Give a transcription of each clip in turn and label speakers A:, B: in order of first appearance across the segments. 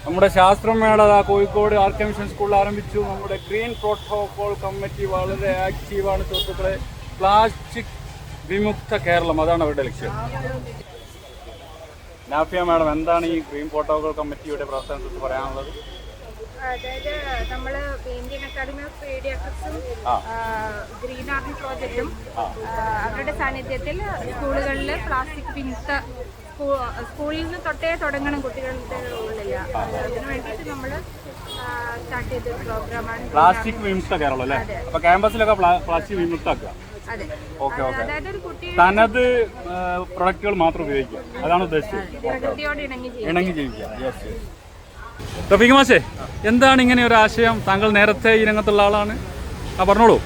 A: നമ്മുടെ ശാസ്ത്രമേള കോഴിക്കോട് ആർക്കെ മിഷൻ സ്കൂളിൽ ആരംഭിച്ചു. നമ്മുടെ ഗ്രീൻ പ്രോട്ടോകോൾ കമ്മിറ്റി വളരെ ആക്റ്റീവാണ് സുഹൃത്തുക്കളെ. പ്ലാസ്റ്റിക് വിമുക്ത കേരളം, അതാണ് അവരുടെ ലക്ഷ്യം. നാഫിയ മാഡം, എന്താണ് ഈ ഗ്രീൻ പ്രോട്ടോകോൾ കമ്മിറ്റിയുടെ പ്രവർത്തനത്തിൽ പറയാനുള്ളത്?
B: അതായത് നമ്മൾ ഇന്ത്യൻ അക്കാദമി ഓഫ് പീഡിയാട്രിക്സും ഗ്രീൻ ആർമി പ്രോജക്റ്റും അവരുടെ സാന്നിധ്യത്തിൽ സ്കൂളുകളിൽ പ്ലാസ്റ്റിക് വിമുക്ത സ്കൂളിൽ നിന്ന് തൊട്ടേ തുടങ്ങണം കുട്ടികളുടെ ഉള്ളിൽ. അതിന് വേണ്ടിയിട്ട് നമ്മൾ സ്റ്റാർട്ട് ചെയ്ത പ്രോഗ്രാമാണ്
A: പ്ലാസ്റ്റിക് വിമുക്ത കേരളം അല്ലേ? അപ്പൊ ക്യാമ്പസിലൊക്കെ പ്ലാസ്റ്റിക് വിമുക്താക്കുക. Okay okay. തനത് പ്രൊഡക്റ്റുകൾ മാത്രം ഉപയോഗിക്കുക, അതാണ് ഉദ്ദേശിച്ചത്. ഇണങ്ങി ജീവിക്കുക. Yes yes. റഫീഖ് മാഷേ, എന്താണ് ഇങ്ങനെ ഒരു ആശയം? താങ്കൾ നേരത്തെ ഈ രംഗത്തുള്ള ആളാണ്, പറഞ്ഞോളൂ.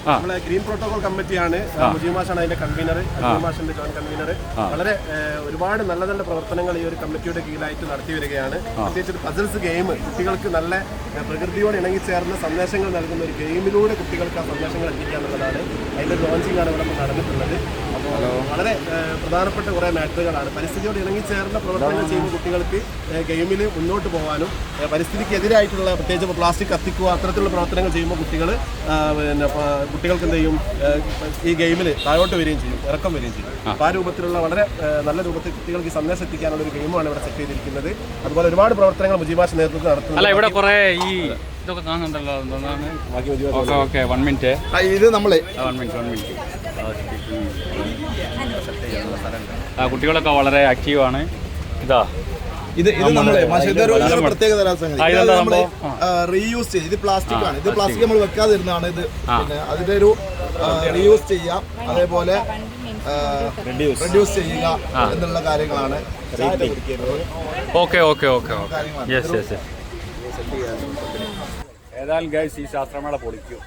C: നമ്മളെ ഗ്രീൻ പ്രോട്ടോകോൾ കമ്മിറ്റിയാണ്, മുജീബ് മാഷാണ് അതിന്റെ കൺവീനർ, മാഷിന്റെ ജോയിന്റ് കൺവീനർ. വളരെ ഒരുപാട് നല്ല നല്ല പ്രവർത്തനങ്ങൾ ഈ ഒരു കമ്മിറ്റിയുടെ കീഴിലായിട്ട് നടത്തി വരികയാണ്. പ്രത്യേകിച്ച് പസിൽസ് ഗെയിം, കുട്ടികൾക്ക് നല്ല പ്രകൃതിയോട് ഇണങ്ങിച്ചേർന്ന സന്ദേശങ്ങൾ നൽകുന്ന ഒരു ഗെയിമിലൂടെ കുട്ടികൾക്ക് ആ സന്ദേശങ്ങൾ എത്തിക്കുക എന്നുള്ളതാണ്. അതിന്റെ ലോഞ്ചിങ് ആണ് ഇവിടെ നടന്നിട്ടുള്ളത്. അപ്പോൾ വളരെ പ്രധാനപ്പെട്ട കുറേ മാറ്ററുകളാണ്. പരിസ്ഥിതിയോട് ഇണങ്ങിച്ചേർന്ന പ്രവർത്തനങ്ങൾ ചെയ്യുന്ന കുട്ടികൾക്ക് ഗെയിമിൽ മുന്നോട്ട് പോകാനും പരിസ്ഥിതിക്ക് എതിരായിട്ടുള്ള പ്രത്യേകിച്ച് പ്ലാസ്റ്റിക് കത്തിക്കുക അത്തരത്തിലുള്ള പ്രവർത്തനങ്ങൾ ചെയ്യുമ്പോൾ കുട്ടികൾക്ക് എന്ത് ചെയ്യും, ഈ ഗെയിമിൽ താഴോട്ട് വരികയും ചെയ്യും, ഇറക്കം വരികയും ചെയ്യും. അപ്പോൾ ആ രൂപത്തിലുള്ള വളരെ നല്ല രൂപത്തിൽ കുട്ടികൾക്ക് സന്ദേശം എത്തിക്കാനുള്ള ഒരു ഗെയിമാണ് ഇവിടെ സെറ്റ് ചെയ്തിരിക്കുന്നത്. അതുപോലെ ഒരുപാട് പ്രവർത്തനങ്ങൾ മുജീബ് മാഷ് നേതൃത്വത്തിൽ നടത്തുന്നത്.
A: ഇവിടെ കുറേ ഈ ഇതൊക്കെ കാണുന്നുണ്ടല്ലോ. Okay 1 minute.
C: ഇത് നമ്മളെ
A: കുട്ടികളൊക്കെ വളരെ ആക്റ്റീവാണ്.
C: ഇത് നമ്മളെ പ്രത്യേക റീയൂസ് ചെയ്യും. ഇത് പ്ലാസ്റ്റിക് ആണ്. ഇത് പ്ലാസ്റ്റിക് നമ്മൾ വെക്കാതിരുന്നതാണ്. ഇത് പിന്നെ അതിന്റെ ഒരു റീയൂസ് ചെയ്യാം, അതേപോലെ റെഡ്യൂസ് ചെയ്യുക എന്നുള്ള കാര്യങ്ങളാണ്.
A: Okay okay okay okay. Yes yes. ഏതായാലും ഗൈസ്, ഈ ശാസ്ത്രമേള പൊളിക്കും.